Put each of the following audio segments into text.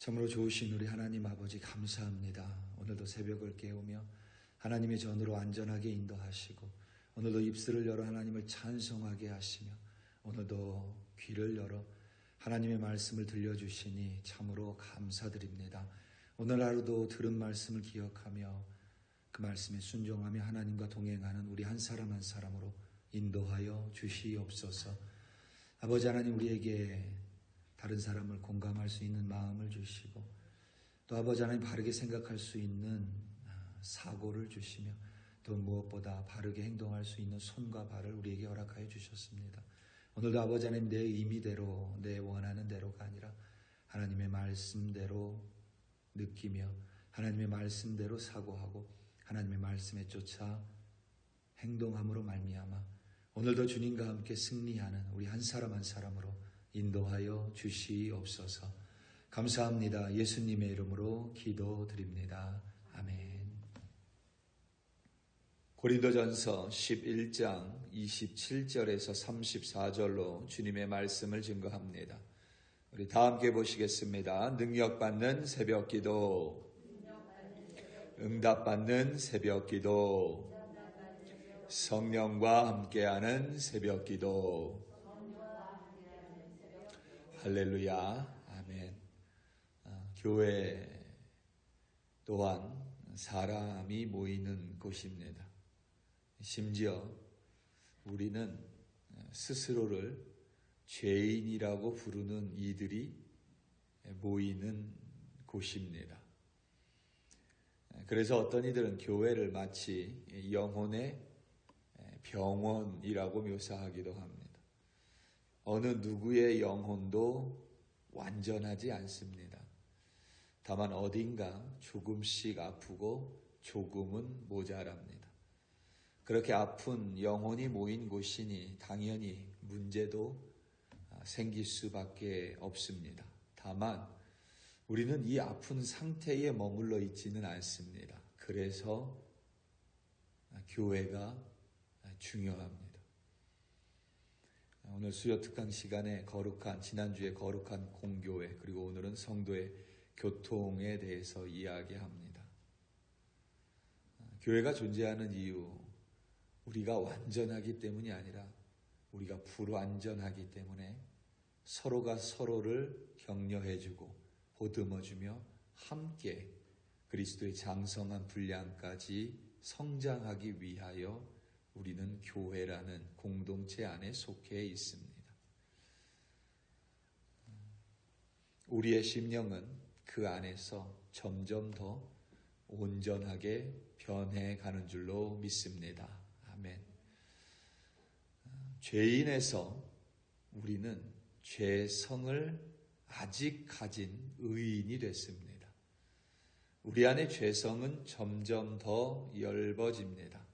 참으로 좋으신 우리 하나님 아버지 감사합니다. 오늘도 새벽을 깨우며 하나님의 전으로 안전하게 인도하시고 오늘도 입술을 열어 하나님을 찬송하게 하시며 오늘도 귀를 열어 하나님의 말씀을 들려주시니 참으로 감사드립니다. 오늘 하루도 들은 말씀을 기억하며 그 말씀에 순종하며 하나님과 동행하는 우리 한 사람 한 사람으로 인도하여 주시옵소서. 아버지 하나님, 우리에게 다른 사람을 공감할 수 있는 마음을 주시고 또 아버지 하나님 바르게 생각할 수 있는 사고를 주시며 또 무엇보다 바르게 행동할 수 있는 손과 발을 우리에게 허락하여 주셨습니다. 오늘도 아버지 하나님, 내 의미대로 내 원하는 대로가 아니라 하나님의 말씀대로 느끼며 하나님의 말씀대로 사고하고 하나님의 말씀에 쫓아 행동함으로 말미암아 오늘도 주님과 함께 승리하는 우리 한 사람 한 사람으로 인도하여 주시옵소서. 감사합니다. 예수님의 이름으로 기도드립니다. 아멘. 고린도전서 11장 27절에서 34절로 주님의 말씀을 증거합니다. 우리 다 함께 보시겠습니다. 능력받는 새벽기도, 응답받는 새벽기도, 성령과 함께하는 새벽기도. 할렐루야. 아멘. 교회 또한 사람이 모이는 곳입니다. 심지어 우리는 스스로를 죄인이라고 부르는 이들이 모이는 곳입니다. 그래서 어떤 이들은 교회를 마치 영혼의 병원이라고 묘사하기도 합니다. 어느 누구의 영혼도 완전하지 않습니다. 다만 어딘가 조금씩 아프고 조금은 모자랍니다. 그렇게 아픈 영혼이 모인 곳이니 당연히 문제도 생길 수밖에 없습니다. 다만 우리는 이 아픈 상태에 머물러 있지는 않습니다. 그래서 교회가 중요합니다. 오늘 수요 특강 시간에 지난주에 거룩한 공교회, 그리고 오늘은 성도의 교통에 대해서 이야기합니다. 교회가 존재하는 이유, 우리가 완전하기 때문이 아니라 우리가 불완전하기 때문에 서로가 서로를 격려해주고 보듬어주며 함께 그리스도의 장성한 분량까지 성장하기 위하여 우리는 교회라는 공동체 안에 속해 있습니다. 우리의 심령은 그 안에서 점점 더 온전하게 변해가는 줄로 믿습니다. 아멘. 죄인에서 우리는 죄성을 아직 가진 의인이 됐습니다. 우리 안의 죄성은 점점 더 엷어집니다.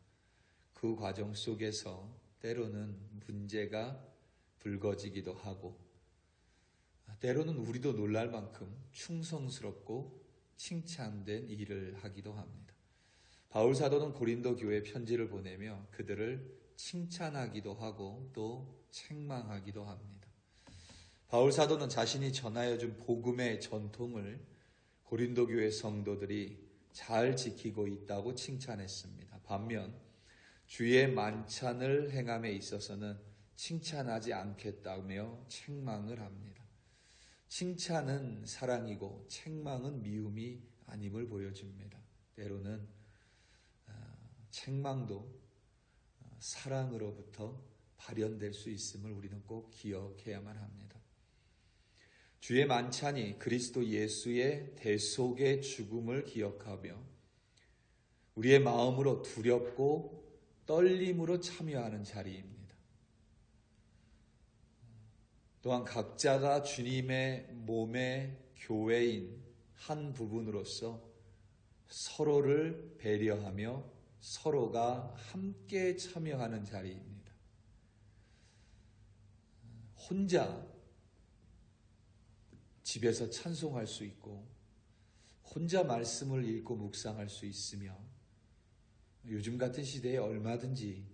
그 과정 속에서 때로는 문제가 불거지기도 하고 때로는 우리도 놀랄 만큼 충성스럽고 칭찬된 일을 하기도 합니다. 바울 사도는 고린도 교회에 편지를 보내며 그들을 칭찬하기도 하고 또 책망하기도 합니다. 바울 사도는 자신이 전하여 준 복음의 전통을 고린도 교회 성도들이 잘 지키고 있다고 칭찬했습니다. 반면 주의 만찬을 행함에 있어서는 칭찬하지 않겠다며 책망을 합니다. 칭찬은 사랑이고 책망은 미움이 아님을 보여줍니다. 때로는 책망도 사랑으로부터 발현될 수 있음을 우리는 꼭 기억해야만 합니다. 주의 만찬이 그리스도 예수의 대속의 죽음을 기억하며 우리의 마음으로 두렵고 떨림으로 참여하는 자리입니다. 또한 각자가 주님의 몸의 교회인 한 부분으로서 서로를 배려하며 서로가 함께 참여하는 자리입니다. 혼자 집에서 찬송할 수 있고 혼자 말씀을 읽고 묵상할 수 있으며 요즘 같은 시대에 얼마든지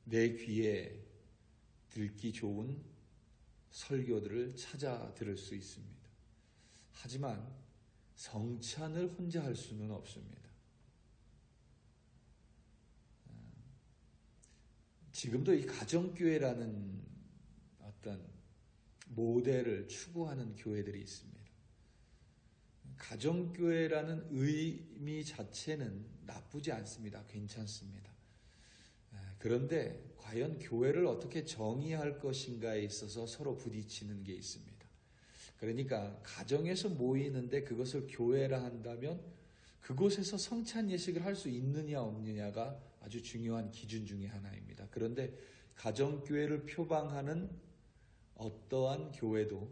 내 귀에 듣기 좋은 설교들을 찾아 들을 수 있습니다. 하지만 성찬을 혼자 할 수는 없습니다. 지금도 이 가정교회라는 어떤 모델을 추구하는 교회들이 있습니다. 가정교회라는 의미 자체는 나쁘지 않습니다. 괜찮습니다. 그런데 과연 교회를 어떻게 정의할 것인가에 있어서 서로 부딪히는 게 있습니다. 그러니까 가정에서 모이는데 그것을 교회라 한다면 그곳에서 성찬 예식을 할 수 있느냐 없느냐가 아주 중요한 기준 중에 하나입니다. 그런데 가정교회를 표방하는 어떠한 교회도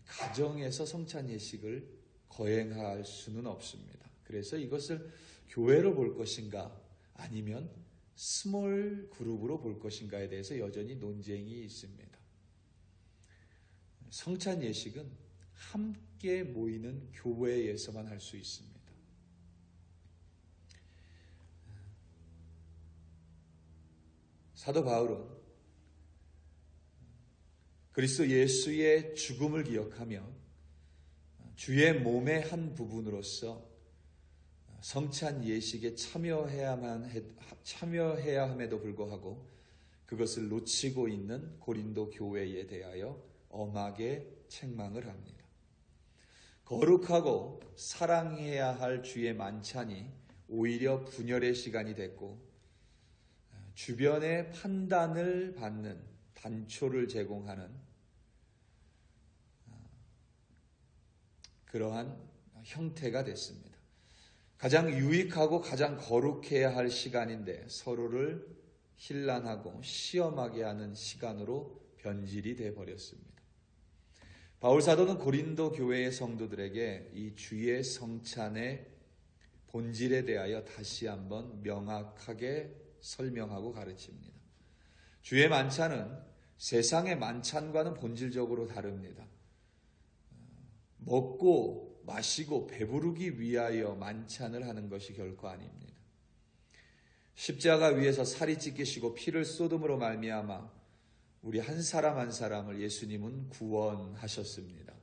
가정에서 성찬 예식을 거행할 수는 없습니다. 그래서 이것을 교회로 볼 것인가 아니면 스몰 그룹으로 볼 것인가에 대해서 여전히 논쟁이 있습니다. 성찬 예식은 함께 모이는 교회에서만 할 수 있습니다. 사도 바울은 그리스도 예수의 죽음을 기억하며 주의 몸의 한 부분으로서 성찬 예식에 참여해야 함에도 불구하고 그것을 놓치고 있는 고린도 교회에 대하여 엄하게 책망을 합니다. 거룩하고 사랑해야 할 주의 만찬이 오히려 분열의 시간이 됐고 주변의 판단을 받는 단초를 제공하는 그러한 형태가 됐습니다. 가장 유익하고 가장 거룩해야 할 시간인데 서로를 hir난하고 시험하게 하는 시간으로 변질이 되어버렸습니다. 바울 사도는 고린도 교회의 성도들에게 이 주의 성찬의 본질에 대하여 다시 한번 명확하게 설명하고 가르칩니다. 주의 만찬은 세상의 만찬과는 본질적으로 다릅니다. 먹고 마시고 배부르기 위하여 만찬을 하는 것이 결코 아닙니다. 십자가 위에서 살이 찢기시고 피를 쏟음으로 말미암아 우리 한 사람 한 사람을 예수님은 구원하셨습니다.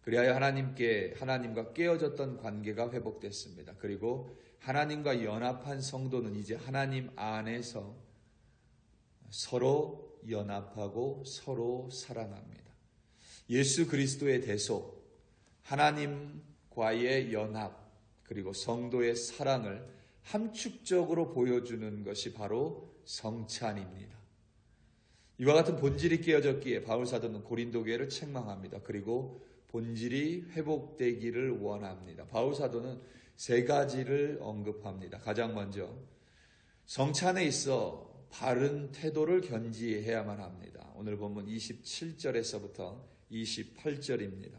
그리하여 하나님과 깨어졌던 관계가 회복됐습니다. 그리고 하나님과 연합한 성도는 이제 하나님 안에서 서로 연합하고 서로 사랑합니다. 예수 그리스도의 대속, 하나님과의 연합, 그리고 성도의 사랑을 함축적으로 보여주는 것이 바로 성찬입니다. 이와 같은 본질이 깨어졌기에 바울 사도는 고린도 교회를 책망합니다. 그리고 본질이 회복되기를 원합니다. 바울 사도는 세 가지를 언급합니다. 가장 먼저 성찬에 있어 바른 태도를 견지해야만 합니다. 오늘 본문 27절에서부터 28절입니다.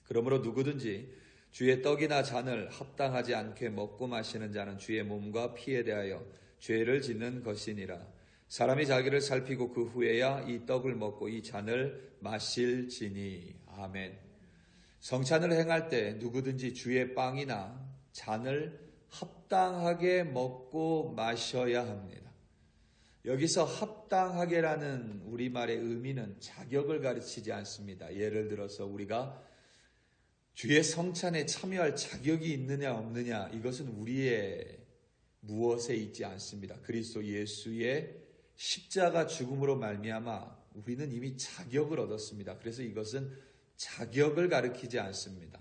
그러므로 누구든지 주의 떡이나 잔을 합당하지 않게 먹고 마시는 자는 주의 몸과 피에 대하여 죄를 짓는 것이니라. 사람이 자기를 살피고 그 후에야 이 떡을 먹고 이 잔을 마실지니. 아멘. 성찬을 행할 때 누구든지 주의 빵이나 잔을 합당하게 먹고 마셔야 합니다. 여기서 합당하게라는 우리말의 의미는 자격을 가르치지 않습니다. 예를 들어서 우리가 주의 성찬에 참여할 자격이 있느냐 없느냐, 이것은 우리의 무엇에 있지 않습니다. 그리스도 예수의 십자가 죽음으로 말미암아 우리는 이미 자격을 얻었습니다. 그래서 이것은 자격을 가리키지 않습니다.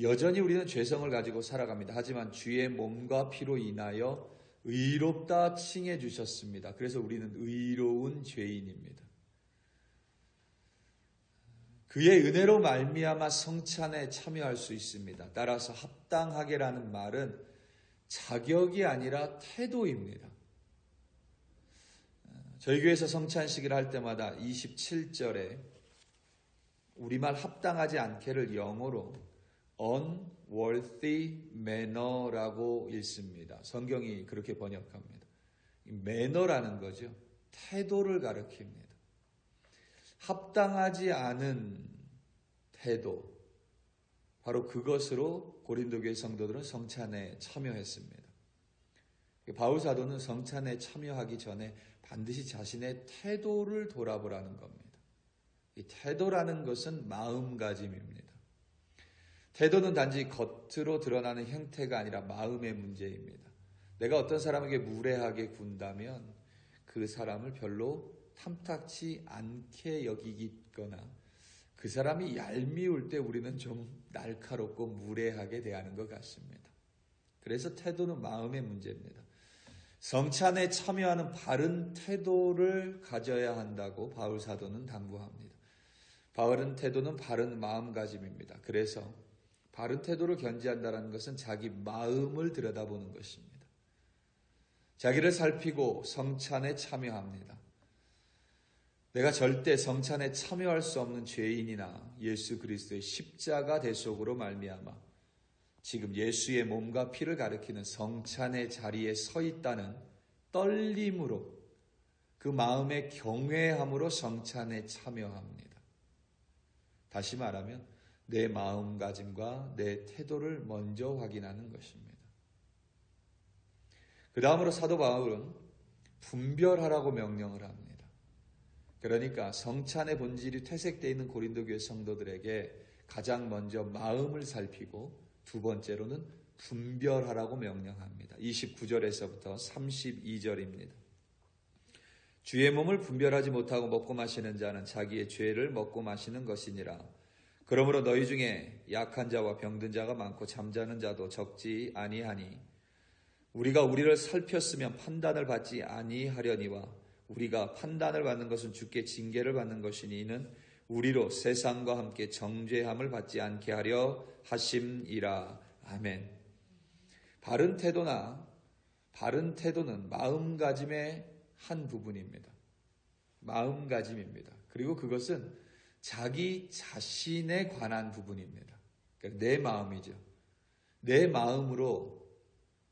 여전히 우리는 죄성을 가지고 살아갑니다. 하지만 주의 몸과 피로 인하여 의롭다 칭해 주셨습니다. 그래서 우리는 의로운 죄인입니다. 그의 은혜로 말미암아 성찬에 참여할 수 있습니다. 따라서 합당하게라는 말은 자격이 아니라 태도입니다. 저희 교회에서 성찬식을 할 때마다 27절에 우리말 합당하지 않게를 영어로 unworthy manner라고 읽습니다. 성경이 그렇게 번역합니다. 매너라는 거죠. 태도를 가리킵니다. 합당하지 않은 태도, 바로 그것으로 고린도 교회 성도들은 성찬에 참여했습니다. 바울 사도는 성찬에 참여하기 전에 반드시 자신의 태도를 돌아보라는 겁니다. 이 태도라는 것은 마음가짐입니다. 태도는 단지 겉으로 드러나는 형태가 아니라 마음의 문제입니다. 내가 어떤 사람에게 무례하게 군다면 그 사람을 별로 탐탁치 않게 여기거나 그 사람이 얄미울 때 우리는 좀 날카롭고 무례하게 대하는 것 같습니다. 그래서 태도는 마음의 문제입니다. 성찬에 참여하는 바른 태도를 가져야 한다고 바울 사도는 당부합니다. 바른 태도는 바른 마음가짐입니다. 그래서 바른 태도를 견지한다는 것은 자기 마음을 들여다보는 것입니다. 자기를 살피고 성찬에 참여합니다. 내가 절대 성찬에 참여할 수 없는 죄인이나 예수 그리스도의 십자가 대속으로 말미암아 지금 예수의 몸과 피를 가리키는 성찬의 자리에 서 있다는 떨림으로 그 마음의 경외함으로 성찬에 참여합니다. 다시 말하면 내 마음가짐과 내 태도를 먼저 확인하는 것입니다. 그 다음으로 사도 바울은 분별하라고 명령을 합니다. 그러니까 성찬의 본질이 퇴색되어 있는 고린도 교회 성도들에게 가장 먼저 마음을 살피고 두 번째로는 분별하라고 명령합니다. 29절에서부터 32절입니다. 주의 몸을 분별하지 못하고 먹고 마시는 자는 자기의 죄를 먹고 마시는 것이니라. 그러므로 너희 중에 약한 자와 병든 자가 많고 잠자는 자도 적지 아니하니 우리가 우리를 살폈으면 판단을 받지 아니하려니와 우리가 판단을 받는 것은 주께 징계를 받는 것이니 이는 우리로 세상과 함께 정죄함을 받지 않게 하려 하심이라. 아멘. 바른 태도는 마음가짐의 한 부분입니다. 마음가짐입니다. 그리고 그것은 자기 자신에 관한 부분입니다. 그러니까 내 마음이죠. 내 마음으로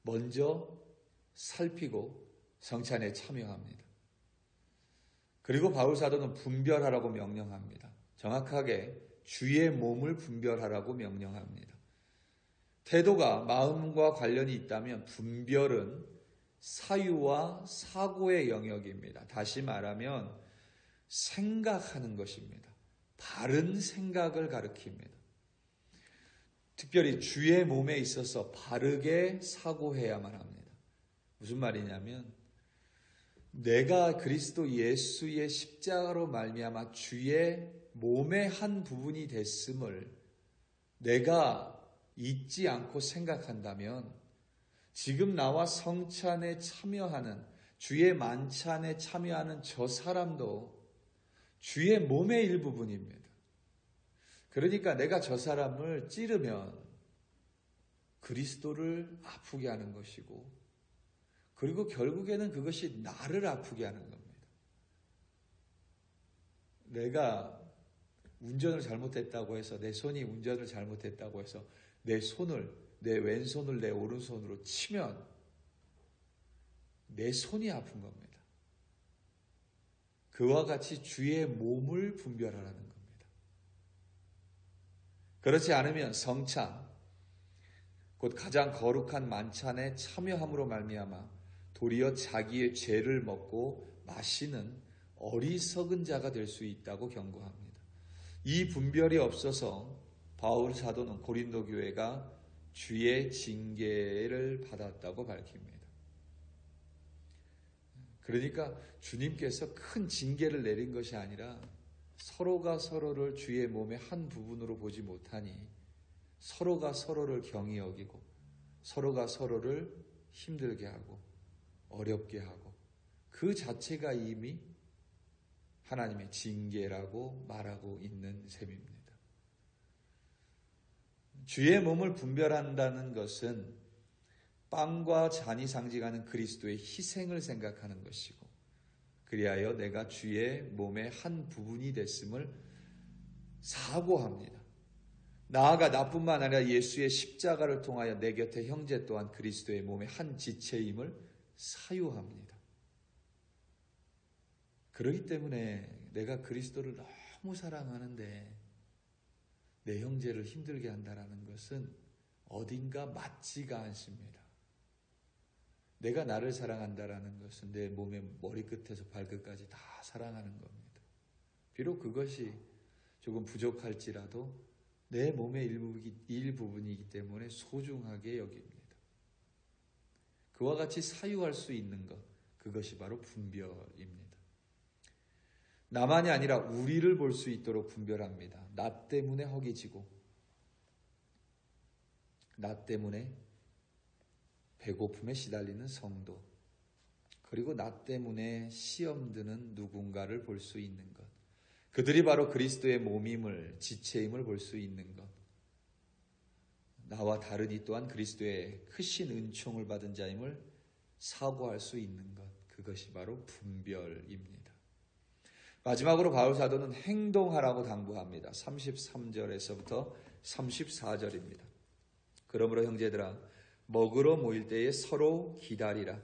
먼저 살피고 성찬에 참여합니다. 그리고 바울 사도는 분별하라고 명령합니다. 정확하게 주의 몸을 분별하라고 명령합니다. 태도가 마음과 관련이 있다면 분별은 사유와 사고의 영역입니다. 다시 말하면 생각하는 것입니다. 바른 생각을 가리킵니다. 특별히 주의 몸에 있어서 바르게 사고해야만 합니다. 무슨 말이냐면 내가 그리스도 예수의 십자가로 말미암아 주의 몸의 한 부분이 됐음을 내가 잊지 않고 생각한다면 지금 나와 성찬에 참여하는 주의 만찬에 참여하는 저 사람도 주의 몸의 일부분입니다. 그러니까 내가 저 사람을 찌르면 그리스도를 아프게 하는 것이고 그리고 결국에는 그것이 나를 아프게 하는 겁니다. 내가 운전을 잘못했다고 해서 내 손이 운전을 잘못했다고 해서 내 왼손을 내 오른손으로 치면 내 손이 아픈 겁니다. 그와 같이 주의 몸을 분별하라는 겁니다. 그렇지 않으면 성찬, 곧 가장 거룩한 만찬에 참여함으로 말미암아 도리어 자기의 죄를 먹고 마시는 어리석은 자가 될 수 있다고 경고합니다. 이 분별이 없어서 바울 사도는 고린도 교회가 주의 징계를 받았다고 밝힙니다. 그러니까 주님께서 큰 징계를 내린 것이 아니라 서로가 서로를 주의 몸의 한 부분으로 보지 못하니 서로가 서로를 경히 여기고 서로가 서로를 힘들게 하고 어렵게 하고 그 자체가 이미 하나님의 징계라고 말하고 있는 셈입니다. 주의 몸을 분별한다는 것은 빵과 잔이 상징하는 그리스도의 희생을 생각하는 것이고 그리하여 내가 주의 몸의 한 부분이 됐음을 사고합니다. 나아가 나뿐만 아니라 예수의 십자가를 통하여 내 곁의 형제 또한 그리스도의 몸의 한 지체임을 사유합니다. 그렇기 때문에 내가 그리스도를 너무 사랑하는데 내 형제를 힘들게 한다는 것은 어딘가 맞지가 않습니다. 내가 나를 사랑한다는 것은 내 몸의 머리끝에서 발끝까지 다 사랑하는 겁니다. 비록 그것이 조금 부족할지라도 내 몸의 일부분이기 때문에 소중하게 여깁니다. 그와 같이 사유할 수 있는 것, 그것이 바로 분별입니다. 나만이 아니라 우리를 볼 수 있도록 분별합니다. 나 때문에 허기지고, 나 때문에 배고픔에 시달리는 성도, 그리고 나 때문에 시험 드는 누군가를 볼 수 있는 것, 그들이 바로 그리스도의 몸임을, 지체임을 볼 수 있는 것, 나와 다른 이 또한 그리스도의 크신 은총을 받은 자임을 사고할 수 있는 것, 그것이 바로 분별입니다. 마지막으로 바울 사도는 행동하라고 당부합니다. 33절에서부터 34절입니다. 그러므로 형제들아, 먹으러 모일 때에 서로 기다리라.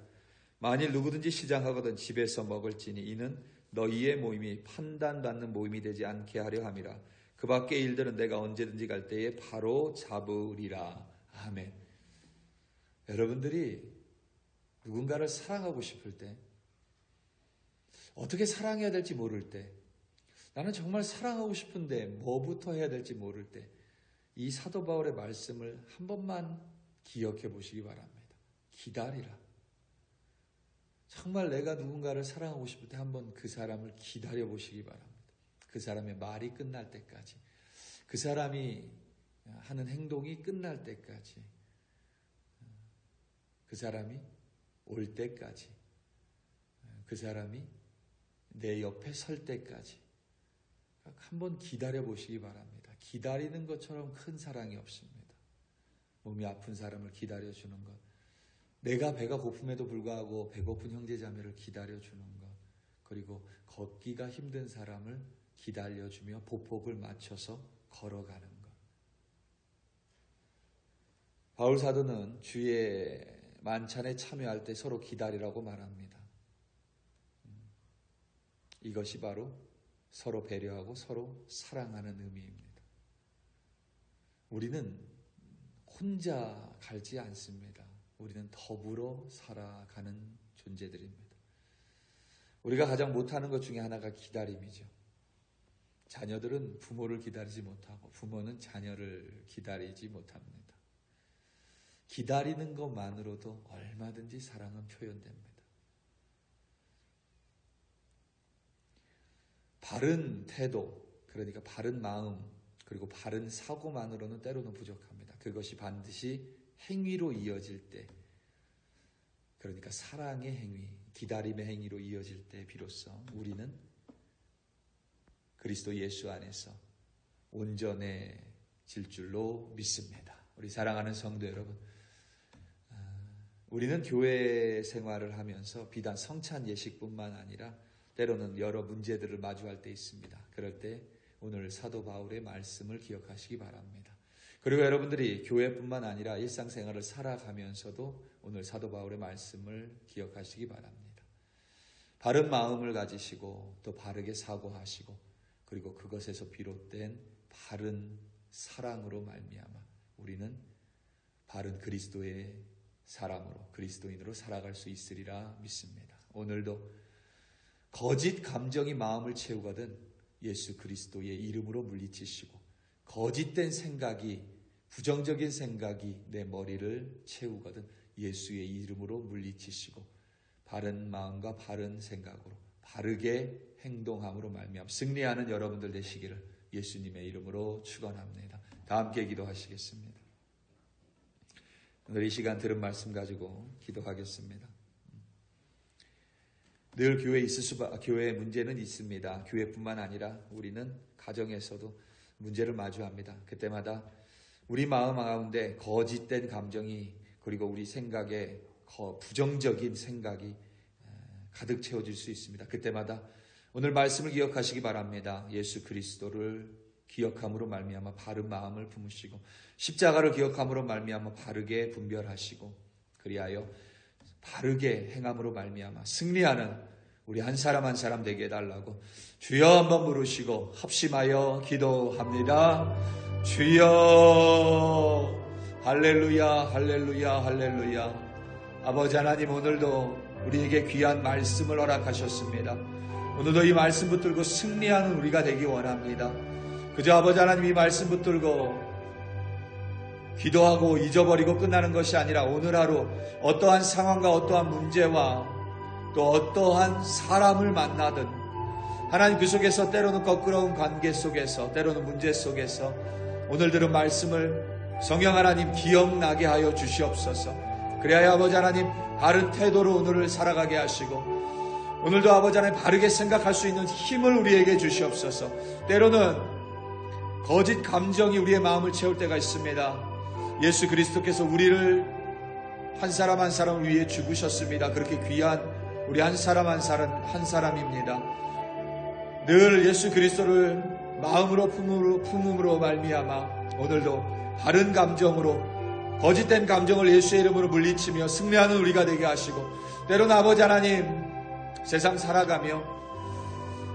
만일 누구든지 시장하거든 집에서 먹을지니 이는 너희의 모임이 판단받는 모임이 되지 않게 하려 함이라. 그 밖의 일들은 내가 언제든지 갈 때에 바로 잡으리라. 아멘. 여러분들이 누군가를 사랑하고 싶을 때, 어떻게 사랑해야 될지 모를 때, 나는 정말 사랑하고 싶은데 뭐부터 해야 될지 모를 때, 이 사도 바울의 말씀을 한 번만 기억해 보시기 바랍니다. 기다리라. 정말 내가 누군가를 사랑하고 싶을 때 한번 그 사람을 기다려 보시기 바랍니다. 그 사람의 말이 끝날 때까지, 그 사람이 하는 행동이 끝날 때까지, 그 사람이 올 때까지, 그 사람이 내 옆에 설 때까지 한번 기다려 보시기 바랍니다. 기다리는 것처럼 큰 사랑이 없습니다. 몸이 아픈 사람을 기다려주는 것, 내가 배가 고픔에도 불구하고 배고픈 형제자매를 기다려주는 것, 그리고 걷기가 힘든 사람을 기다려주며 보폭을 맞춰서 걸어가는 것. 바울 사도는 주의 만찬에 참여할 때 서로 기다리라고 말합니다. 이것이 바로 서로 배려하고 서로 사랑하는 의미입니다. 우리는 혼자 갈지 않습니다. 우리는 더불어 살아가는 존재들입니다. 우리가 가장 못하는 것 중에 하나가 기다림이죠. 자녀들은 부모를 기다리지 못하고 부모는 자녀를 기다리지 못합니다. 기다리는 것만으로도 얼마든지 사랑은 표현됩니다. 바른 태도, 그러니까 바른 마음, 그리고 바른 사고만으로는 때로는 부족합니다. 그것이 반드시 행위로 이어질 때, 그러니까 사랑의 행위, 기다림의 행위로 이어질 때 비로소 우리는 그리스도 예수 안에서 온전해질 줄로 믿습니다. 우리 사랑하는 성도 여러분, 우리는 교회 생활을 하면서 비단 성찬 예식뿐만 아니라 때로는 여러 문제들을 마주할 때 있습니다. 그럴 때 오늘 사도 바울의 말씀을 기억하시기 바랍니다. 그리고 여러분들이 교회뿐만 아니라 일상생활을 살아가면서도 오늘 사도 바울의 말씀을 기억하시기 바랍니다. 바른 마음을 가지시고 또 바르게 사고하시고, 그리고 그것에서 비롯된 바른 사랑으로 말미암아 우리는 바른 그리스도의 사람으로, 그리스도인으로 살아갈 수 있으리라 믿습니다. 오늘도 거짓 감정이 마음을 채우거든 예수 그리스도의 이름으로 물리치시고, 거짓된 생각이, 부정적인 생각이 내 머리를 채우거든 예수의 이름으로 물리치시고, 바른 마음과 바른 생각으로 바르게 행동함으로 말미암아 승리하는 여러분들 되시기를 예수님의 이름으로 축원합니다. 다 함께 기도하시겠습니다. 오늘 이 시간 들은 말씀 가지고 기도하겠습니다. 늘 교회에 문제는 있습니다. 교회뿐만 아니라 우리는 가정에서도 문제를 마주합니다. 그때마다 우리 마음 가운데 거짓된 감정이, 그리고 우리 생각에 부정적인 생각이 가득 채워질 수 있습니다. 그때마다 오늘 말씀을 기억하시기 바랍니다. 예수 그리스도를 기억함으로 말미암아 바른 마음을 품으시고, 십자가를 기억함으로 말미암아 바르게 분별하시고, 그리하여 바르게 행함으로 말미암아 승리하는 우리 한 사람 한 사람 되게 해달라고 주여 한번 부르시고 합심하여 기도합니다. 주여, 할렐루야, 할렐루야, 할렐루야. 아버지 하나님, 오늘도 우리에게 귀한 말씀을 허락하셨습니다. 오늘도 이 말씀 붙들고 승리하는 우리가 되기 원합니다. 그저 아버지 하나님 이 말씀 붙들고 기도하고 잊어버리고 끝나는 것이 아니라 오늘 하루 어떠한 상황과 어떠한 문제와 또 어떠한 사람을 만나든 하나님 그 속에서 때로는 거꾸러운 관계 속에서 때로는 문제 속에서 오늘 들은 말씀을 성령 하나님 기억나게 하여 주시옵소서. 그래야 아버지 하나님 바른 태도로 오늘을 살아가게 하시고 오늘도 아버지 하나님 바르게 생각할 수 있는 힘을 우리에게 주시옵소서. 때로는 거짓 감정이 우리의 마음을 채울 때가 있습니다. 예수 그리스도께서 우리를 한 사람 한 사람을 위해 죽으셨습니다. 그렇게 귀한 우리 한 사람 한 사람입니다. 늘 예수 그리스도를 마음으로 품음으로 말미암아 오늘도 바른 감정으로 거짓된 감정을 예수의 이름으로 물리치며 승리하는 우리가 되게 하시고 때로는 아버지 하나님 세상 살아가며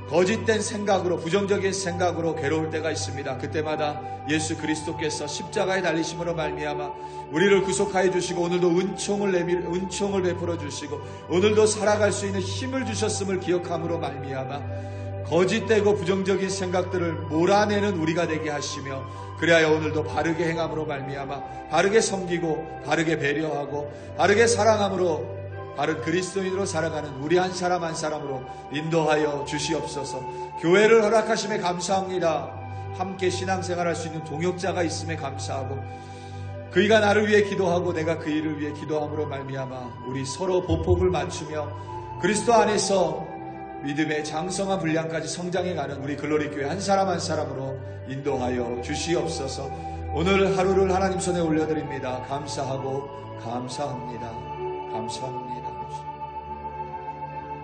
거짓된 생각으로 부정적인 생각으로 괴로울 때가 있습니다. 그때마다 예수 그리스도께서 십자가에 달리심으로 말미암아 우리를 구속하여 주시고 오늘도 은총을 베풀어 주시고 오늘도 살아갈 수 있는 힘을 주셨음을 기억함으로 말미암아 거짓되고 부정적인 생각들을 몰아내는 우리가 되게 하시며 그리하여 오늘도 바르게 행함으로 말미암아 바르게 섬기고 바르게 배려하고 바르게 사랑함으로 바른 그리스도인으로 살아가는 우리 한 사람 한 사람으로 인도하여 주시옵소서. 교회를 허락하심에 감사합니다. 함께 신앙생활할 수 있는 동역자가 있음에 감사하고 그이가 나를 위해 기도하고 내가 그 일을 위해 기도함으로 말미암아 우리 서로 보폭을 맞추며 그리스도 안에서 믿음의 장성한 분량까지 성장해가는 우리 글로리 교회 한 사람 한 사람으로 인도하여 주시옵소서. 오늘 하루를 하나님 손에 올려드립니다. 감사하고 감사합니다. 감사합니다.